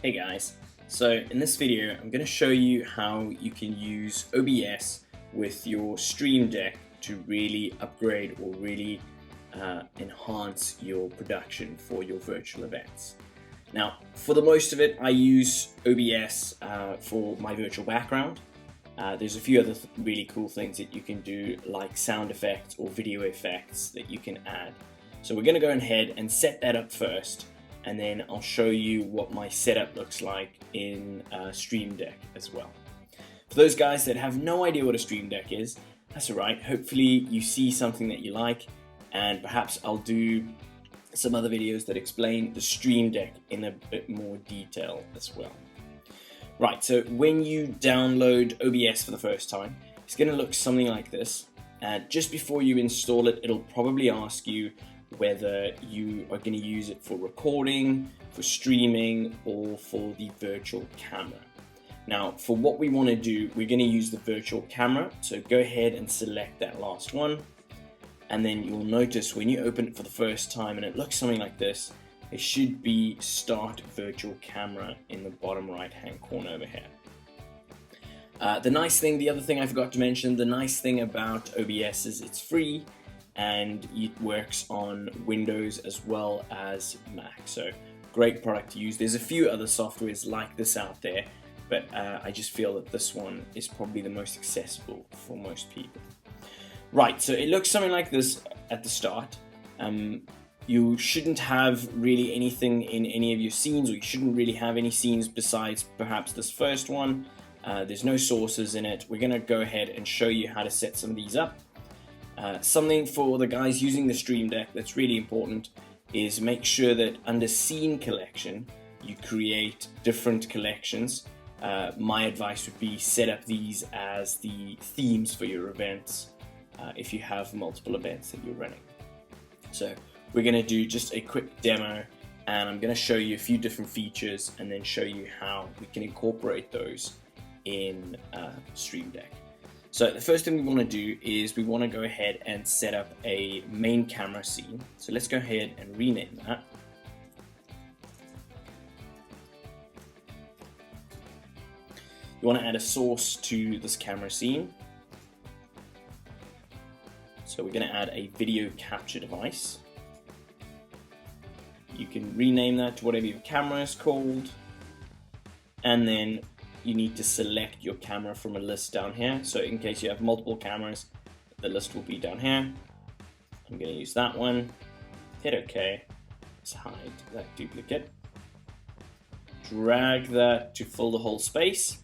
Hey guys, so in this video I'm going to show you how you can use OBS with your Stream Deck to really upgrade or really enhance your production for your virtual events. Now, for the most of it, I use OBS for my virtual background. There's a few other really cool things that you can do, like sound effects or video effects that you can add. So we're going to go ahead and set that up first, and then I'll show you what my setup looks like in Stream Deck as well. For those guys that have no idea what a Stream Deck is, that's alright. Hopefully you see something that you like, and perhaps I'll do some other videos that explain the Stream Deck in a bit more detail as well. Right, so when you download OBS for the first time, it's going to look something like this. Just before you install it, it'll probably ask you whether you are going to use it for recording, for streaming, or for the virtual camera. Now, for what we want to do, we're going to use the virtual camera, so go ahead and select that last one, and then you'll notice when you open it for the first time and it looks something like this, it should be Start Virtual Camera in the bottom right hand corner over here. The other thing I forgot to mention, the nice thing about OBS is it's free and it works on Windows as well as Mac, so great product to use. There's a few other softwares like this out there, but I just feel that this one is probably the most accessible for most people. Right, so it looks something like this at the start. You shouldn't have really anything in any of your scenes, or you shouldn't really have any scenes besides perhaps this first one. There's no sources in it. We're going to go ahead and show you how to set some of these up. Something for the guys using the Stream Deck that's really important is make sure that under Scene Collection you create different collections. My advice would be set up these as the themes for your events if you have multiple events that you're running. So we're going to do just a quick demo, and I'm going to show you a few different features and then show you how we can incorporate those in Stream Deck. So the first thing we want to do is we want to go ahead and set up a main camera scene. So let's go ahead and rename that. You want to add a source to this camera scene. So we're going to add a video capture device. You can rename that to whatever your camera is called, and then you need to select your camera from a list down here. So in case you have multiple cameras, the list will be down here. I'm going to use that one. Hit OK. Let's hide that duplicate. Drag that to fill the whole space.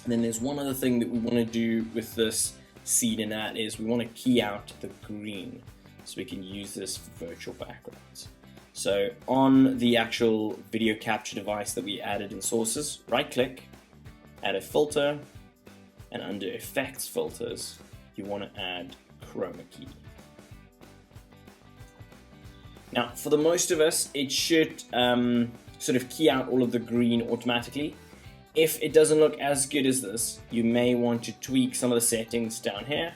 And then there's one other thing that we want to do with this scene, and that is we want to key out the green so we can use this for virtual backgrounds. So on the actual video capture device that we added in sources, right click, add a filter, and under effects filters you want to add chroma key. Now for the most of us it should sort of key out all of the green automatically. If it doesn't look as good as this, you may want to tweak some of the settings down here.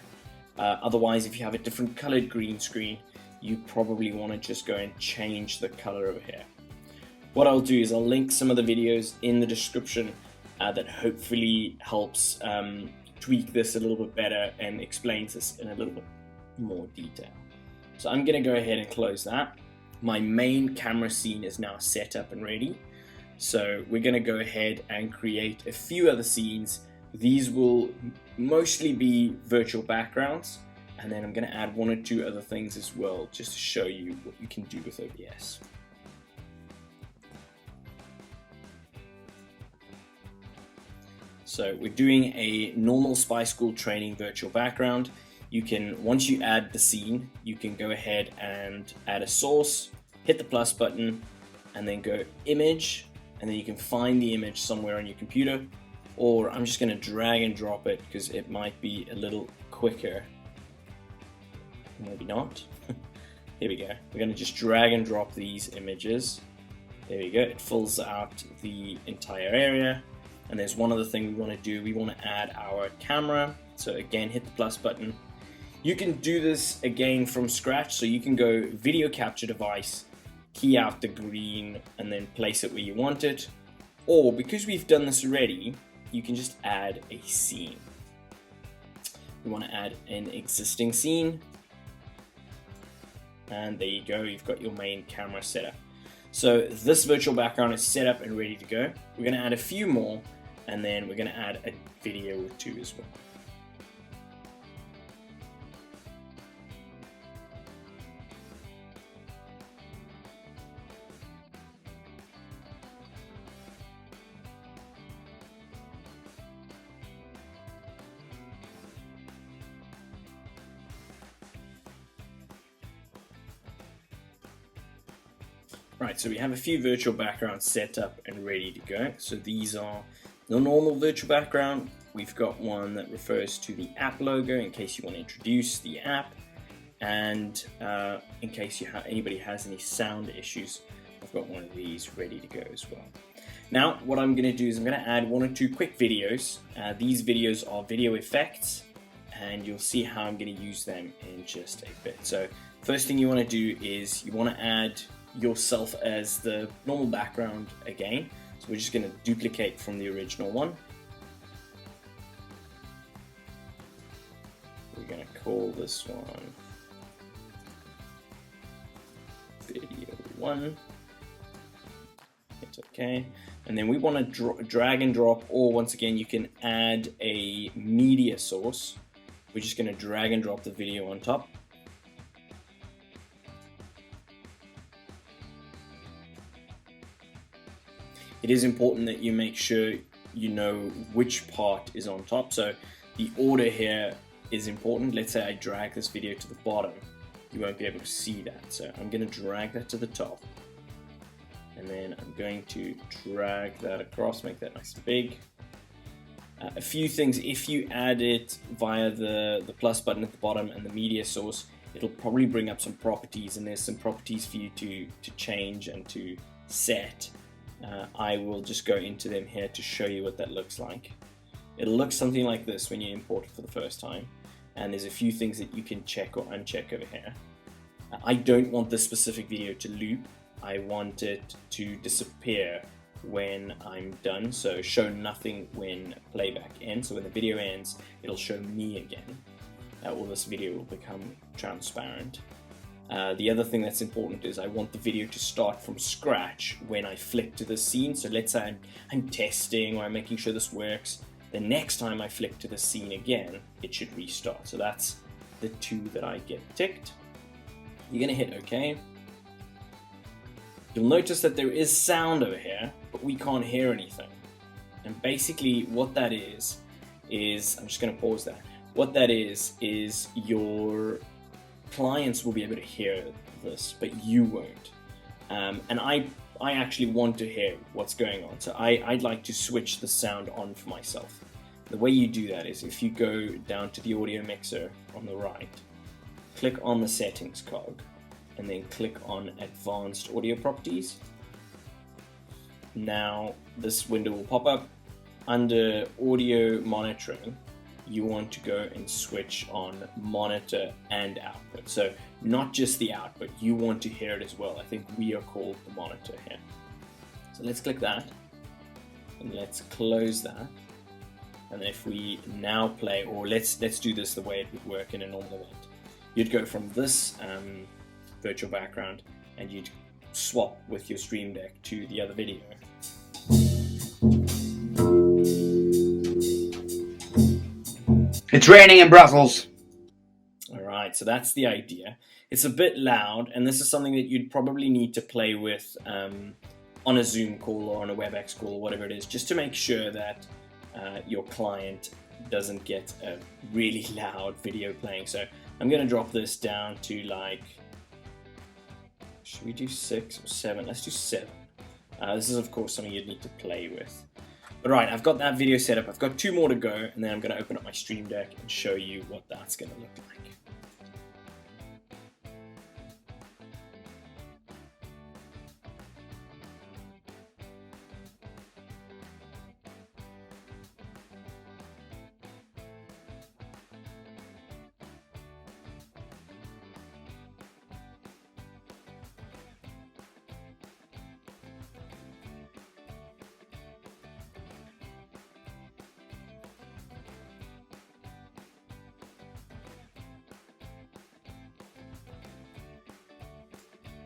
Otherwise, if you have a different colored green screen, you probably want to just go and change the color over here. What I'll do is I'll link some of the videos in the description that hopefully helps tweak this a little bit better and explains this in a little bit more detail. So I'm going to go ahead and close that. My main camera scene is now set up and ready. So we're going to go ahead and create a few other scenes. These will mostly be virtual backgrounds, and then I'm going to add one or two other things as well, just to show you what you can do with OBS. So we're doing a normal spy school training virtual background. You can, once you add the scene, you can go ahead and add a source, hit the plus button, and then go image, and then you can find the image somewhere on your computer, or I'm just going to drag and drop it because it might be a little quicker. Maybe not. Here we go. We're going to just drag and drop these images. There we go. It fills out the entire area. And there's one other thing we want to do. We want to add our camera. So again, hit the plus button. You can do this again from scratch. So you can go video capture device, key out the green, and then place it where you want it. Or because we've done this already, you can just add a scene. We want to add an existing scene. And there you go, you've got your main camera set up. So this virtual background is set up and ready to go. We're going to add a few more, and then we're going to add a video or two as well. Right, so we have a few virtual backgrounds set up and ready to go. So these are the normal virtual background. We've got one that refers to the app logo in case you want to introduce the app, and in case anybody has any sound issues, I've got one of these ready to go as well. Now what I'm going to do is I'm going to add one or two quick videos. These videos are video effects, and you'll see how I'm going to use them in just a bit. So first thing you want to do is you want to add yourself as the normal background again. So we're just going to duplicate from the original one. We're going to call this one video 1. It's okay. And then we want to drag and drop, or once again you can add a media source. We're just going to drag and drop the video on top. It is important that you make sure you know which part is on top. So the order here is important. Let's say I drag this video to the bottom. You won't be able to see that. So I'm going to drag that to the top. And then I'm going to drag that across, make that nice and big. A few things, if you add it via the plus button at the bottom and the media source, it'll probably bring up some properties, and there's some properties for you to change and to set. I will just go into them here to show you what that looks like. It'll look something like this when you import it for the first time, and there's a few things that you can check or uncheck over here. I don't want this specific video to loop. I want it to disappear when I'm done, so show nothing when playback ends. So when the video ends, it'll show me again, or this video will become transparent. The other thing that's important is I want the video to start from scratch when I flick to the scene. So let's say I'm testing or I'm making sure this works. The next time I flick to the scene again, it should restart. So that's the two that I get ticked. You're going to hit OK. You'll notice that there is sound over here, but we can't hear anything. And basically what that is I'm just going to pause there. What that is your clients will be able to hear this, but you won't. And I actually want to hear what's going on, so I'd like to switch the sound on for myself. The way you do that is if you go down to the audio mixer on the right, click on the settings cog, and then click on advanced audio properties. Now this window will pop up. Under audio monitoring, you want to go and switch on monitor and output. So not just the output, you want to hear it as well. I think we are called the monitor here. So let's click that, and let's close that. And if we now play, or let's do this the way it would work in a normal event. You'd go from this virtual background and you'd swap with your Stream Deck to the other video. It's raining in Brussels. Alright, so that's the idea. It's a bit loud, and this is something that you'd probably need to play with on a Zoom call or on a WebEx call or whatever it is, just to make sure that your client doesn't get a really loud video playing. So I'm going to drop this down to, like, should we do 6 or 7? Let's do 7. This is of course something you'd need to play with. But right, I've got that video set up. I've got 2 more to go, and then I'm going to open up my Stream Deck and show you what that's going to look like.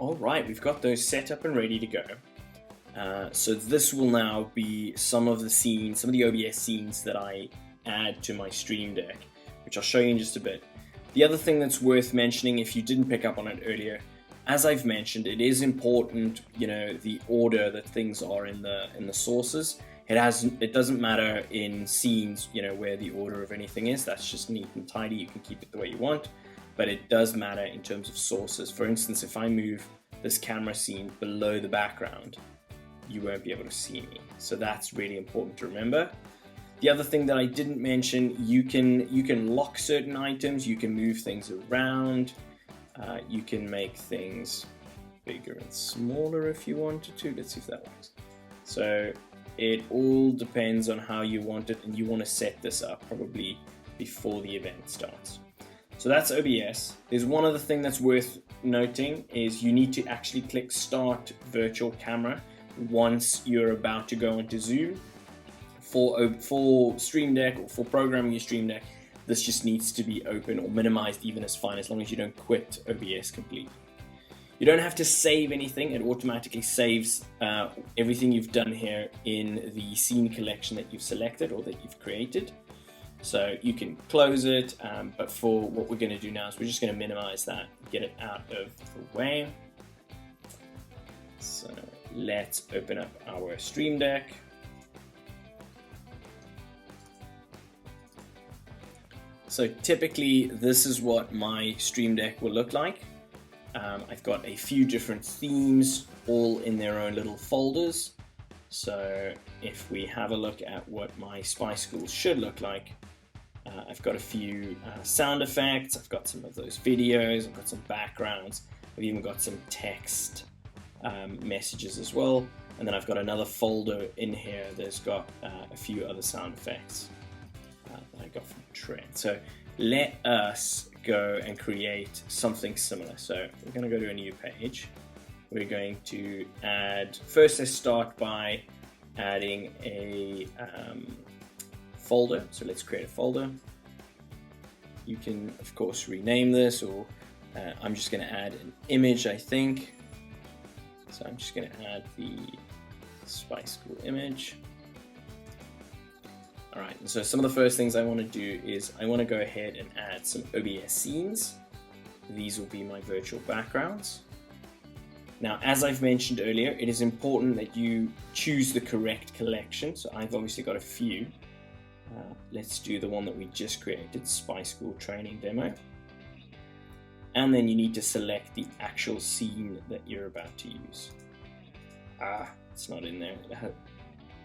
Alright, we've got those set up and ready to go. So this will now be some of the scenes, some of the OBS scenes that I add to my Stream Deck, which I'll show you in just a bit. The other thing that's worth mentioning, if you didn't pick up on it earlier, as I've mentioned, it is important, you know, the order that things are in the sources. It doesn't matter in scenes, you know, where the order of anything is. That's just neat and tidy. You can keep it the way you want, but it does matter in terms of sources. For instance, if I move this camera scene below the background, you won't be able to see me. So that's really important to remember. The other thing that I didn't mention, you can lock certain items, you can move things around, you can make things bigger and smaller if you wanted to. Let's see if that works. So it all depends on how you want it, and you want to set this up probably before the event starts. So that's OBS. There's one other thing that's worth noting is you need to actually click Start Virtual Camera once you're about to go into Zoom. For Stream Deck or for programming your Stream Deck, this just needs to be open or minimized even as fine, as long as you don't quit OBS completely. You don't have to save anything. It automatically saves everything you've done here in the scene collection that you've selected or that you've created. So you can close it, but for what we're going to do now is we're just going to minimize that, get it out of the way. So let's open up our Stream Deck. So typically this is what my Stream Deck will look like. I've got a few different themes all in their own little folders. So if we have a look at what my Spy School should look like, I've got a few sound effects, I've got some of those videos, I've got some backgrounds, I've even got some text messages as well, and then I've got another folder in here that's got a few other sound effects that I got from Trent. So let us go and create something similar. So we're going to go to a new page. We're going to add, first let's start by adding a folder. So let's create a folder. You can of course rename this, or I'm just going to add an image, I think. So I'm just going to add the Spy School image. All right, so some of the first things I want to do is I want to go ahead and add some OBS scenes. These will be my virtual backgrounds. Now, as I've mentioned earlier, it is important that you choose the correct collection. So I've obviously got a few. Let's do the one that we just created, Spy School Training Demo. And then you need to select the actual scene that you're about to use. It's not in there.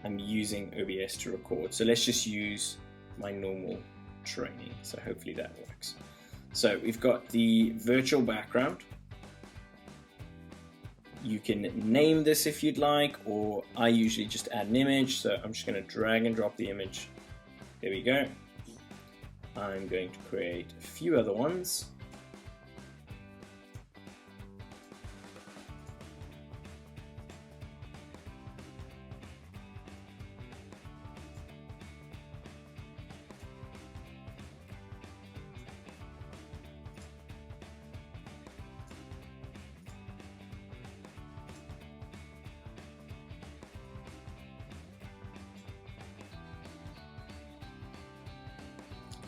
I'm using OBS to record, so let's just use my normal training. So hopefully that works. So we've got the virtual background. You can name this if you'd like, or I usually just add an image. So I'm just going to drag and drop the image. There we go. I'm going to create a few other ones.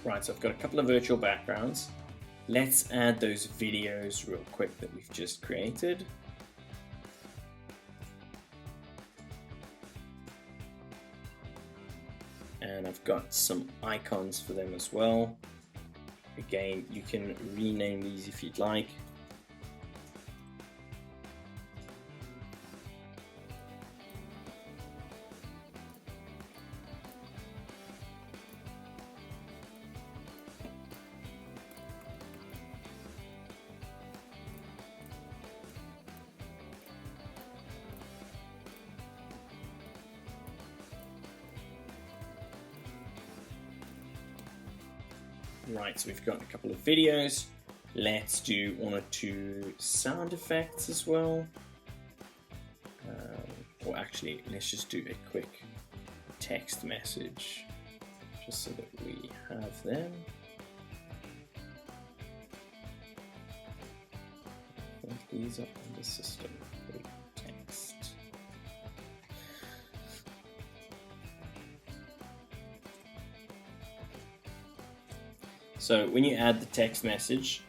Right, so I've got a couple of virtual backgrounds. Let's add those videos real quick that we've just created. And I've got some icons for them as well. Again, you can rename these if you'd like. Right, so we've got a couple of videos. Let's do one or two sound effects as well. Or actually, let's just do a quick text message just so that we have them. These are on the system. Text. So when you add the text message,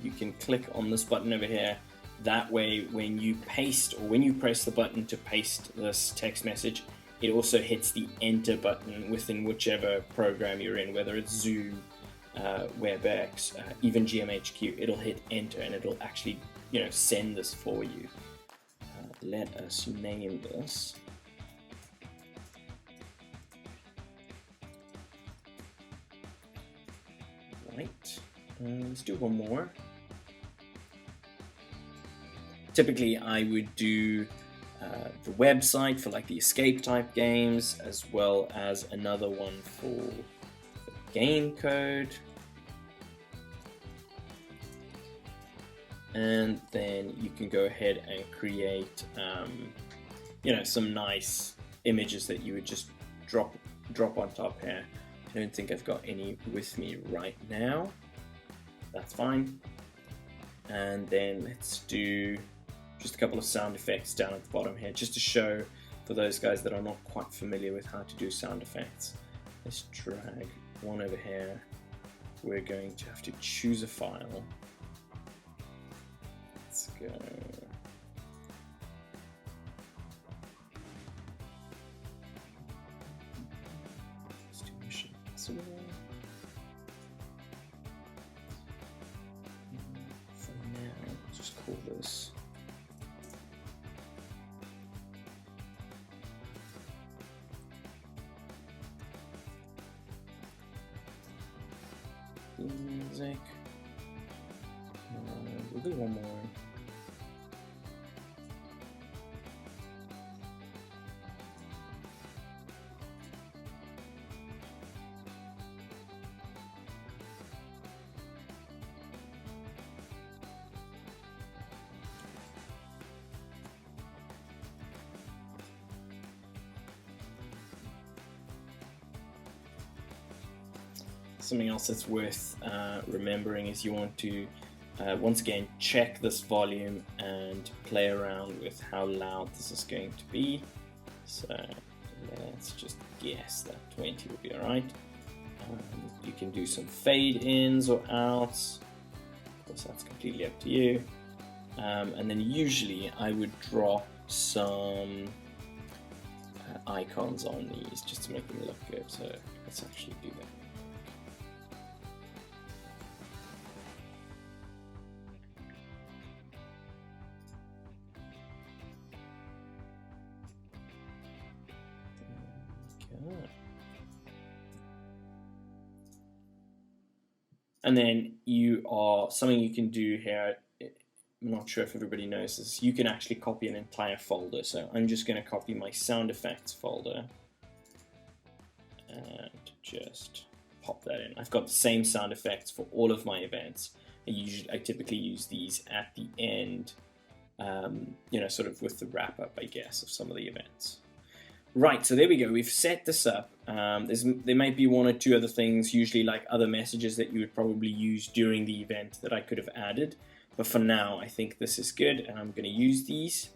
you can click on this button over here. That way, when you paste or when you press the button to paste this text message, it also hits the enter button within whichever program you're in, whether it's Zoom, Webex, even GMHQ. It'll hit enter and it'll actually, send this for you. Let us name this. Right. Let's do one more. Typically, I would do the website for like the escape type games, as well as another one for the game code. And then you can go ahead and create, some nice images that you would just drop on top here. I don't think I've got any with me right now. That's fine. And then let's do just a couple of sound effects down at the bottom here, just to show for those guys that are not quite familiar with how to do sound effects. Let's drag one over here. We're going to have to choose a file. Let's go. Let's do Mission Impossible. For now, let's just call this music. We'll do one more. Something else that's worth remembering is you want to once again check this volume and play around with how loud this is going to be. So let's just guess that 20 will be alright. You can do some fade ins or outs, of course that's completely up to you. And then usually I would drop some icons on these just to make them look good, so let's actually do that. And then something you can do here, I'm not sure if everybody knows this, you can actually copy an entire folder. So I'm just going to copy my sound effects folder and just pop that in. I've got the same sound effects for all of my events. I typically use these at the end, sort of with the wrap up, I guess, of some of the events. Right, so there we go. We've set this up. There might be one or two other things, usually like other messages that you would probably use during the event that I could have added. But for now, I think this is good, and I'm going to use these.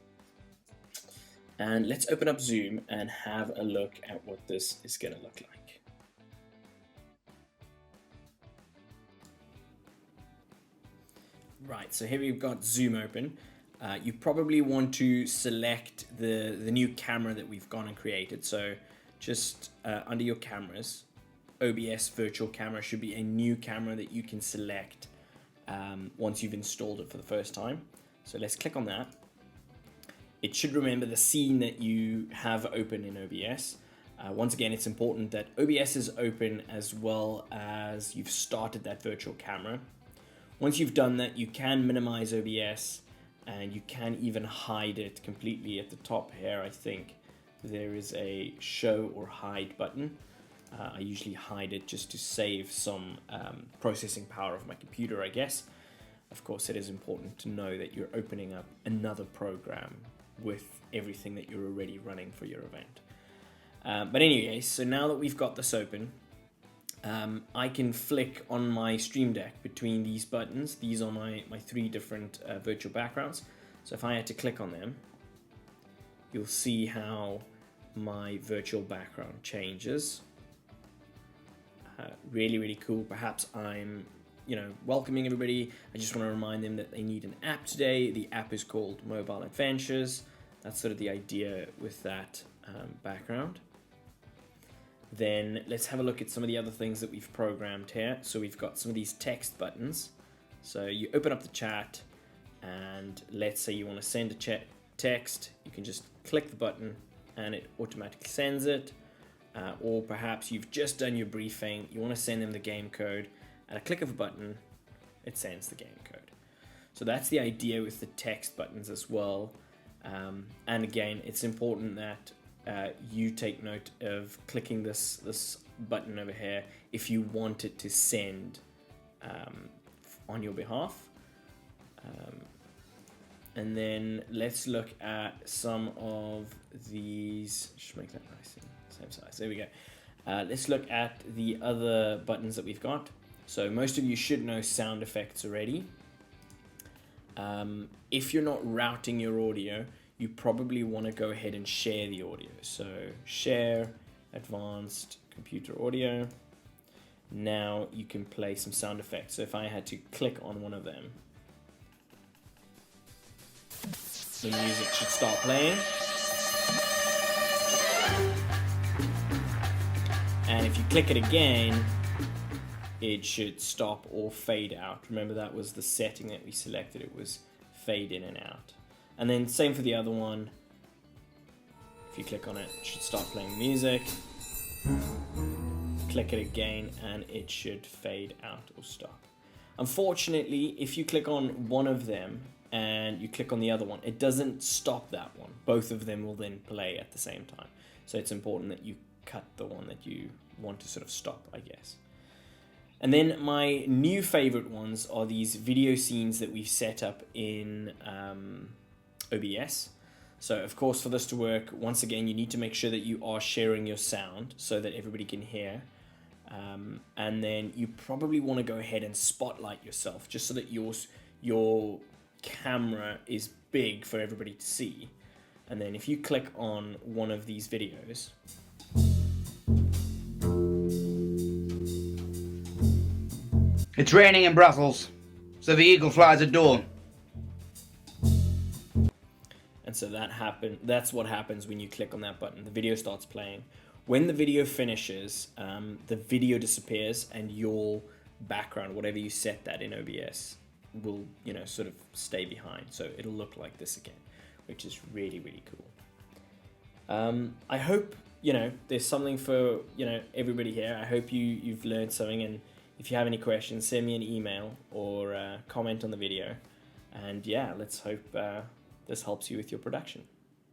And let's open up Zoom and have a look at what this is going to look like. Right, so here we've got Zoom open. You probably want to select the new camera that we've gone and created. So just under your cameras, OBS virtual camera should be a new camera that you can select once you've installed it for the first time. So let's click on that. It should remember the scene that you have open in OBS. Once again, it's important that OBS is open as well as you've started that virtual camera. Once you've done that, you can minimize OBS. And you can even hide it completely at the top here. I think there is a show or hide button. I usually hide it just to save some processing power of my computer, I guess. Of course, it is important to know that you're opening up another program with everything that you're already running for your event. But anyway, so now that we've got this open, I can flick on my Stream Deck between these buttons. These are my 3 different virtual backgrounds. So if I had to click on them, you'll see how my virtual background changes. Really, really cool. Perhaps I'm, welcoming everybody. I just want to remind them that they need an app today. The app is called Mobile Adventures. That's sort of the idea with that background. Then let's have a look at some of the other things that we've programmed here. So we've got some of these text buttons. So you open up the chat, and let's say you want to send a text. You can just click the button and it automatically sends it. Or perhaps you've just done your briefing, you want to send them the game code. At a click of a button, it sends the game code. So that's the idea with the text buttons as well. And again, it's important that you take note of clicking this button over here if you want it to send on your behalf. And then let's look at some of these. Just make that nice and same size. There we go. Let's look at the other buttons that we've got. So most of you should know sound effects already. If you're not routing your audio, you probably want to go ahead and share the audio. So share, advanced computer audio. Now you can play some sound effects. So if I had to click on one of them, the music should start playing. And if you click it again, it should stop or fade out. Remember, that was the setting that we selected. It was fade in and out. And then same for the other one. If you click on it, it should start playing music. Click it again and it should fade out or stop. Unfortunately, if you click on one of them and you click on the other one, it doesn't stop that one. Both of them will then play at the same time. So it's important that you cut the one that you want to sort of stop, I guess. And then my new favorite ones are these video scenes that we've set up in OBS. So of course, for this to work, once again, you need to make sure that you are sharing your sound so that everybody can hear. And then you probably want to go ahead and spotlight yourself just so that your camera is big for everybody to see. And then if you click on one of these videos, it's raining in Brussels, so the eagle flies at dawn. And so that's what happens when you click on that button. The video starts playing. When the video finishes, the video disappears and your background, whatever you set that in OBS, will sort of stay behind. So it'll look like this again, which is really, really cool. I hope there's something for everybody here. I hope you've learned something, and if you have any questions, send me an email or comment on the video. And yeah, let's hope this helps you with your production.